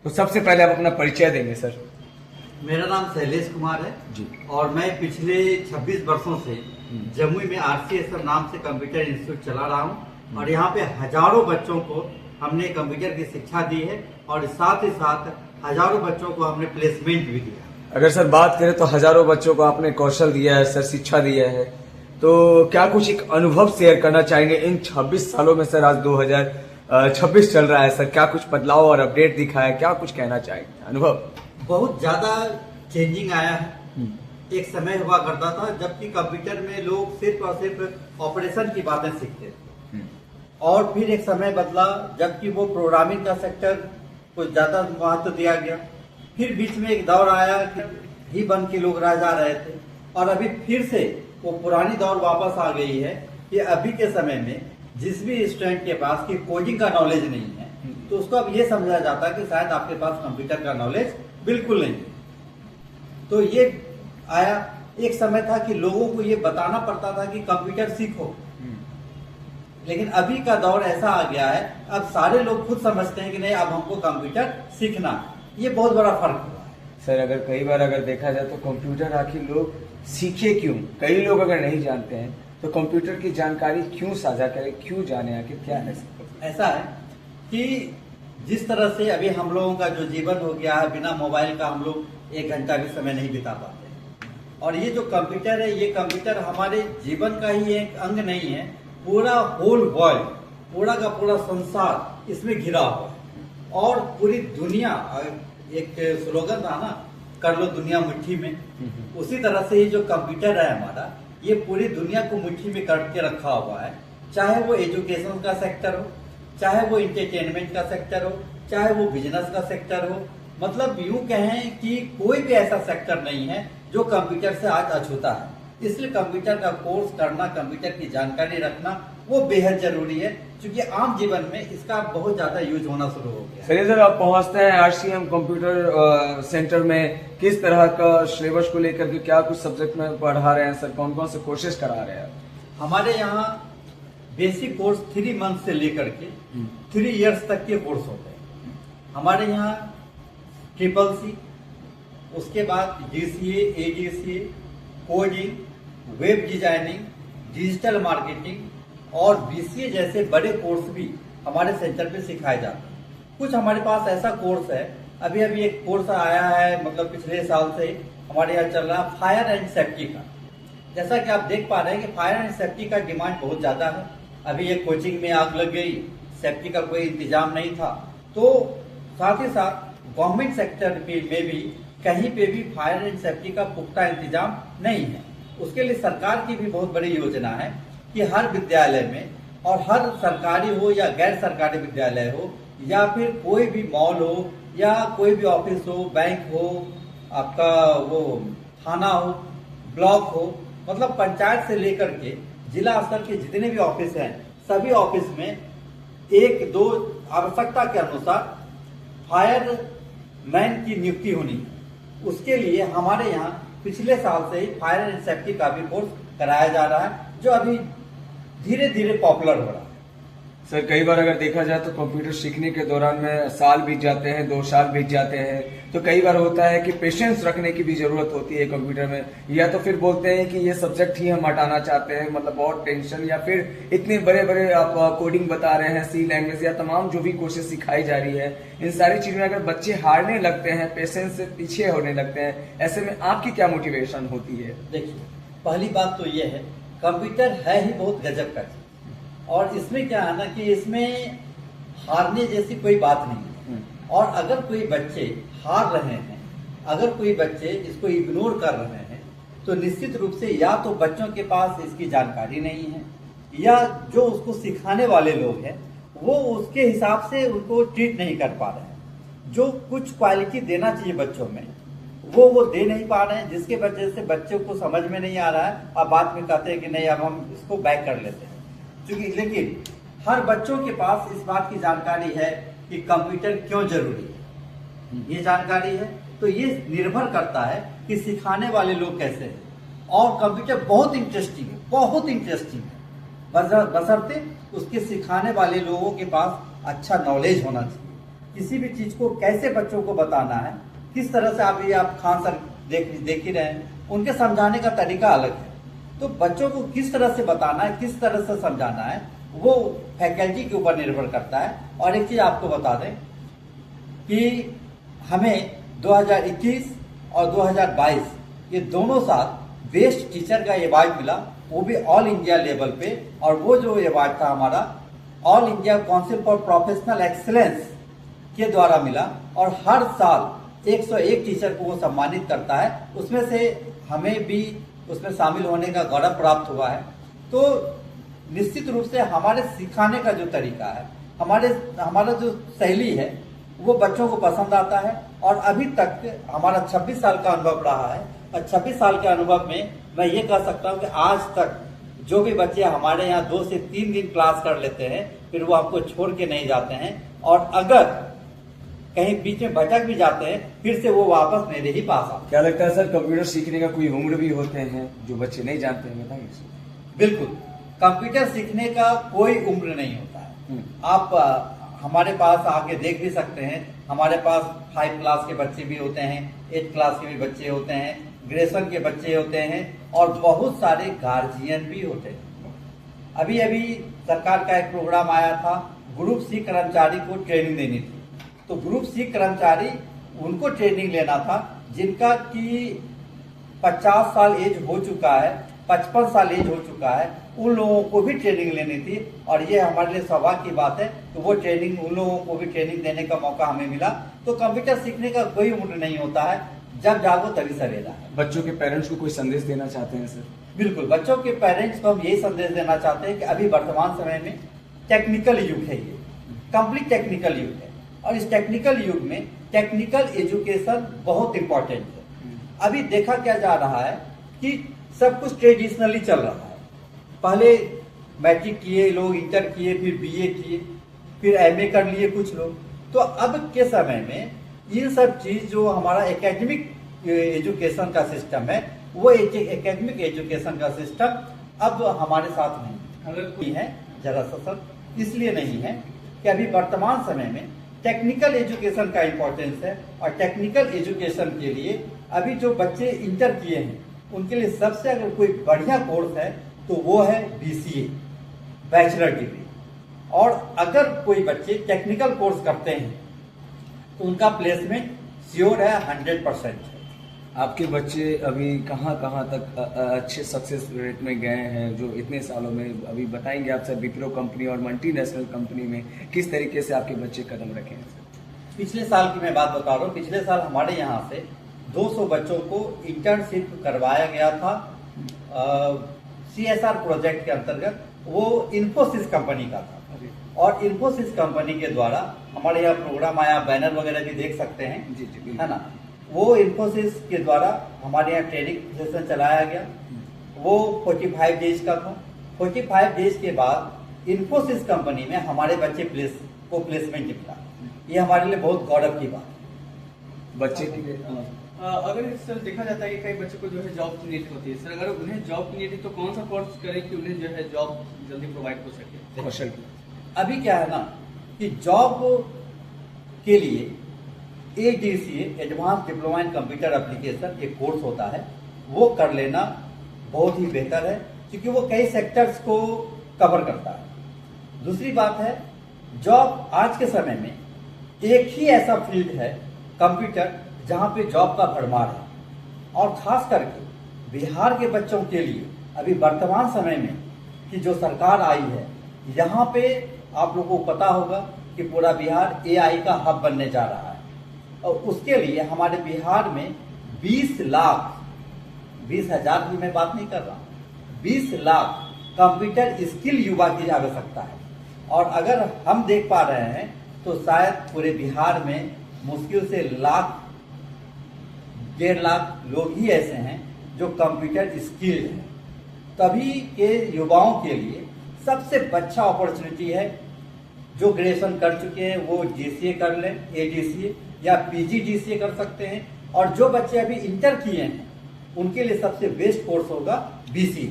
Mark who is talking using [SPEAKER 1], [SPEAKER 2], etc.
[SPEAKER 1] तो सबसे पहले आप अपना परिचय देंगे सर।
[SPEAKER 2] मेरा नाम शैलेश कुमार है
[SPEAKER 1] जी।
[SPEAKER 2] और मैं पिछले 26 वर्षों से जमुई में RCSM नाम से कंप्यूटर इंस्टीट्यूट चला रहा हूं और यहाँ पे हजारों बच्चों को हमने कंप्यूटर की शिक्षा दी है और साथ ही साथ हजारों बच्चों को हमने प्लेसमेंट भी दिया।
[SPEAKER 1] अगर सर बात करें तो हजारों बच्चों को आपने कौशल दिया है सर, शिक्षा दिया है, तो क्या कुछ एक अनुभव शेयर करना चाहेंगे इन 26 सालों में सर? आज 2026 चल रहा है सर, क्या कुछ बदलाव और अपडेट दिखा है, क्या कुछ कहना चाहेंगे अनुभव?
[SPEAKER 2] बहुत ज्यादा चेंजिंग आया है। एक समय हुआ करता था जबकि कंप्यूटर में लोग सिर्फ और सिर्फ ऑपरेशन की बातें सीखते थे और फिर एक समय बदला जबकि वो प्रोग्रामिंग का सेक्टर कुछ ज्यादा महत्व दिया गया। फिर बीच में एक दौर आया कि ही बन के लोग रह जा रहे थे और अभी फिर से वो पुरानी दौर वापस आ गई है कि अभी के समय में जिस भी स्टूडेंट के पास की कोडिंग का नॉलेज नहीं है तो उसको अब ये समझा जाता है कि शायद आपके पास कंप्यूटर का नॉलेज बिल्कुल नहीं है। तो ये आया। एक समय था कि लोगों को ये बताना पड़ता था कि कंप्यूटर सीखो, लेकिन अभी का दौर ऐसा आ गया है अब सारे लोग खुद समझते हैं कि नहीं अब हमको कंप्यूटर सीखना। ये बहुत बड़ा फर्क हुआ है
[SPEAKER 1] सर। अगर कई बार अगर देखा जाए तो कंप्यूटर आखिर लोग सीखे क्यों? कई लोग अगर नहीं जानते हैं तो कंप्यूटर की जानकारी क्यों साझा करें, क्यों जाने, आखिर क्या है?
[SPEAKER 2] ऐसा है कि जिस तरह से अभी हम लोगों का जो जीवन हो गया है, बिना मोबाइल का हम लोग एक घंटा भी समय नहीं बिता पाते और ये जो कंप्यूटर है ये कंप्यूटर हमारे जीवन का ही एक अंग नहीं है, पूरा होल वर्ल्ड, पूरा का पूरा संसार इसमें घिरा हुआ है और पूरी दुनिया, एक स्लोगन था ना, कर लो दुनिया मुट्ठी में, उसी तरह से ये जो कंप्यूटर है हमारा ये पूरी दुनिया को मुट्ठी में करके रखा हुआ है। चाहे वो एजुकेशन का सेक्टर हो, चाहे वो इंटरटेनमेंट का सेक्टर हो, चाहे वो बिजनेस का सेक्टर हो, मतलब यूं कहें कि कोई भी ऐसा सेक्टर नहीं है जो कंप्यूटर से आज अछूता है। इसलिए कंप्यूटर का कोर्स करना, कंप्यूटर की जानकारी रखना वो बेहद जरूरी है क्योंकि आम जीवन में इसका बहुत ज्यादा यूज होना शुरू हो गया।
[SPEAKER 1] सर सर आप पहुंचते हैं RCM कंप्यूटर सेंटर में, किस तरह का सिलेबस को लेकर के क्या कुछ सब्जेक्ट में पढ़ा रहे हैं सर? कौन कौन से कोर्सेज करा रहे हैं?
[SPEAKER 2] हमारे यहाँ बेसिक कोर्स 3 मंथ से लेकर के 3 इयर्स तक के कोर्स होते हैं। हमारे यहाँ CCC, उसके बाद DCA, ADCA, coding, web designing, digital marketing और BCA जैसे बड़े कोर्स भी हमारे सेंटर पे सिखाए जाते हैं। कुछ हमारे पास ऐसा कोर्स है, अभी अभी एक कोर्स आया है, मतलब पिछले साल से हमारे यहाँ चल रहा है फायर एंड सेफ्टी का। जैसा कि आप देख पा रहे हैं कि फायर एंड सेफ्टी का डिमांड बहुत ज्यादा है। अभी एक कोचिंग में आग लग गई, सेफ्टी का कोई इंतजाम नहीं था, तो साथ ही साथ गवर्नमेंट सेक्टर में भी कहीं पे भी फायर एंड सेफ्टी का पुख्ता इंतजाम नहीं है। उसके लिए सरकार की भी बहुत बड़ी योजना है कि हर विद्यालय में, और हर सरकारी हो या गैर सरकारी विद्यालय हो या फिर कोई भी मॉल हो या कोई भी ऑफिस हो, बैंक हो, आपका वो थाना हो, ब्लॉक हो, मतलब पंचायत से लेकर के जिला स्तर के जितने भी ऑफिस हैं सभी ऑफिस में 1-2 आवश्यकता के अनुसार फायरमैन की नियुक्ति होनी है। उसके लिए हमारे यहाँ पिछले साल से ही फायर एंड सेफ्टी का भी कोर्स कराया जा रहा है जो अभी धीरे धीरे पॉपुलर हो रहा है।
[SPEAKER 1] सर कई बार अगर देखा जाए तो कंप्यूटर सीखने के दौरान में साल बीत जाते हैं, 2 साल बीत जाते हैं, तो कई बार होता है कि पेशेंस रखने की भी जरूरत होती है कंप्यूटर में, या तो फिर बोलते हैं कि ये सब्जेक्ट ही हम हटाना चाहते हैं, मतलब बहुत टेंशन, या फिर इतने बड़े बड़े आप कोडिंग बता रहे हैं, C लैंग्वेज या तमाम जो भी कोर्सेज सिखाई जा रही है, इन सारी चीजों में अगर बच्चे हारने लगते हैं, पेशेंस से पीछे होने लगते हैं, ऐसे में आपकी क्या मोटिवेशन होती है?
[SPEAKER 2] देखिए, पहली बात तो ये है कंप्यूटर है ही बहुत गजब का और इसमें क्या है ना कि इसमें हारने जैसी कोई बात नहीं है। और अगर कोई बच्चे हार रहे हैं, अगर कोई बच्चे इसको इग्नोर कर रहे हैं तो निश्चित रूप से या तो बच्चों के पास इसकी जानकारी नहीं है या जो उसको सिखाने वाले लोग हैं वो उसके हिसाब से उनको ट्रीट नहीं कर पा रहे हैं। जो कुछ क्वालिटी देना चाहिए बच्चों में वो दे नहीं पा रहे हैं, जिसके वजह से बच्चों को समझ में नहीं आ रहा है और बाद में कहते हैं कि नहीं अब हम इसको बैक कर लेते हैं। क्योंकि लेकिन हर बच्चों के पास इस बात की जानकारी है कि कंप्यूटर क्यों जरूरी है, ये जानकारी है। तो ये निर्भर करता है कि सिखाने वाले लोग कैसे हैं। और कंप्यूटर बहुत इंटरेस्टिंग है, बहुत इंटरेस्टिंग है, बशर्ते उसके सिखाने वाले लोगों के पास अच्छा नॉलेज होना चाहिए। किसी भी चीज को कैसे बच्चों को बताना है, किस तरह से आप खान सर देख ही रहे हैं, उनके समझाने का तरीका अलग है। तो बच्चों को किस तरह से बताना है, किस तरह से समझाना है, वो फैकल्टी के ऊपर निर्भर करता है। और एक चीज आपको बता दें कि हमें 2021 और 2022 ये दोनों साल बेस्ट टीचर का अवार्ड मिला, वो भी ऑल इंडिया लेवल पे। और वो जो अवार्ड था हमारा all India council for professional excellence के द्वारा मिला। और हर साल 101 टीचर को वो सम्मानित करता है, उसमें से हमें भी उसमें शामिल होने का गौरव प्राप्त हुआ है। तो निश्चित रूप से हमारे सिखाने का जो तरीका है, हमारा जो शैली है, वो बच्चों को पसंद आता है। और अभी तक हमारा 26 साल का अनुभव रहा है, और 26 साल के अनुभव में मैं ये कह सकता हूँ कि आज तक जो भी बच्चे हमारे यहाँ 2 से 3 दिन क्लास कर लेते हैं, फिर वो हमको छोड़ के नहीं जाते हैं। और अगर कहीं बीच में भटक भी जाते हैं, फिर से वो वापस मेरे ही पास आते हैं।
[SPEAKER 1] क्या लगता है सर, कंप्यूटर सीखने का कोई उम्र भी होते हैं जो बच्चे नहीं जानते हैं, बताएंगे सर?
[SPEAKER 2] बिल्कुल, कंप्यूटर सीखने का कोई उम्र नहीं होता है। आप हमारे पास आके देख भी सकते हैं, हमारे पास 5 क्लास के बच्चे भी होते हैं, 8 क्लास के भी बच्चे होते हैं, ग्रेजुएशन के बच्चे होते हैं, और बहुत सारे गार्जियन भी होते हैं। अभी अभी सरकार का एक प्रोग्राम आया था, ग्रुप सी कर्मचारी को ट्रेनिंग देनी थी। तो ग्रुप सी कर्मचारी उनको ट्रेनिंग लेना था जिनका कि 50 साल एज हो चुका है, 55 साल एज हो चुका है, उन लोगों को भी ट्रेनिंग लेनी थी। और ये हमारे लिए सौभाग्य की बात है, तो वो ट्रेनिंग, उन लोगों को भी ट्रेनिंग देने का मौका हमें मिला। तो कंप्यूटर सीखने का कोई उम्र नहीं होता है, जब जागो तभी सवेरा है।
[SPEAKER 1] बच्चों के पेरेंट्स को कोई संदेश देना चाहते हैं सर?
[SPEAKER 2] बिल्कुल, बच्चों के पेरेंट्स को हम यही संदेश देना चाहते हैं कि अभी वर्तमान समय में टेक्निकल युग है, ये कंप्लीट टेक्निकल युग है। और इस टेक्निकल युग में टेक्निकल एजुकेशन बहुत इंपॉर्टेंट है। अभी देखा क्या जा रहा है कि सब कुछ ट्रेडिशनली चल रहा है। पहले मैट्रिक किए लोग, इंटर किए, फिर बीए किए, फिर एमए कर लिए कुछ लोग। तो अब के समय में ये सब चीज जो हमारा एकेडमिक एजुकेशन का सिस्टम है, वो एकेडमिक एजुकेशन का सिस्टम अब हमारे साथ नहीं है। जरा सा सर इसलिए नहीं है कि अभी वर्तमान समय में टेक्निकल एजुकेशन का इंपॉर्टेंस है। और टेक्निकल एजुकेशन के लिए अभी जो बच्चे इंटर किए हैं, उनके लिए सबसे अगर कोई बढ़िया कोर्स है तो वो है BCA, बैचलर डिग्री। और अगर कोई बच्चे टेक्निकल कोर्स करते हैं तो उनका प्लेसमेंट श्योर है, 100% है।
[SPEAKER 1] आपके बच्चे अभी कहाँ तक अच्छे सक्सेस रेट में गए हैं जो इतने सालों में? अभी बताएंगे आप सर, विप्रो कंपनी और मल्टीनेशनल कंपनी में किस तरीके से आपके बच्चे कदम रखे हैं सर?
[SPEAKER 2] पिछले साल की मैं बात बता रहा हूँ। पिछले साल हमारे यहाँ से 200 बच्चों को इंटर्नशिप करवाया गया था CSR प्रोजेक्ट के अंतर्गत। वो इन्फोसिस कंपनी का था, और इन्फोसिस कंपनी के द्वारा हमारे यहाँ प्रोग्राम आया, बैनर वगैरह भी देख सकते हैं,
[SPEAKER 1] जी जी,
[SPEAKER 2] है ना। वो इन्फोसिस के द्वारा हमारे यहाँ ट्रेनिंग सेशन चलाया गया। वो 45 डेज का था। 45 डेज के बाद इन्फोसिस कंपनी में हमारे बच्चे प्लेसमेंट मिला। ये हमारे लिए बहुत गौरव की बात है।
[SPEAKER 1] बच्चे के लिए
[SPEAKER 3] अगर सर देखा जाता है कि कई बच्चों को जो है जॉब की नीड होती है, सर अगर उन्हें जॉब की नीड है तो कौन सा कोर्स करें कि उन्हें जो है जॉब जल्दी प्रोवाइड हो सके?
[SPEAKER 1] कौशल की
[SPEAKER 2] अभी क्या है ना कि जॉब के लिए ADCA, advance diploma in computer application, एक कोर्स होता है, वो कर लेना बहुत ही बेहतर है, क्योंकि वो कई सेक्टर्स को कवर करता है। दूसरी बात है, जॉब आज के समय में एक ही ऐसा फील्ड है कंप्यूटर जहां पे जॉब का भरमार है। और खास करके बिहार के बच्चों के लिए अभी वर्तमान समय में कि जो सरकार आई है, यहाँ पे आप लोगों को पता होगा कि पूरा बिहार AI का हब बनने जा रहा है। और उसके लिए हमारे बिहार में 20 लाख, 20,000 की मैं बात नहीं कर रहा, 20 लाख कंप्यूटर स्किल युवा की आवश्यकता है। और अगर हम देख पा रहे हैं तो शायद पूरे बिहार में मुश्किल से 1,00,000 1.5 लाख लोग ही ऐसे हैं जो कंप्यूटर स्किल्ड हैं। तभी के युवाओं के लिए सबसे अच्छा अपॉर्चुनिटी है, जो ग्रेजुएशन कर चुके हैं वो GCA कर लें, ADCA या PGDCA कर सकते हैं। और जो बच्चे अभी इंटर किए हैं उनके लिए सबसे बेस्ट कोर्स होगा BCA।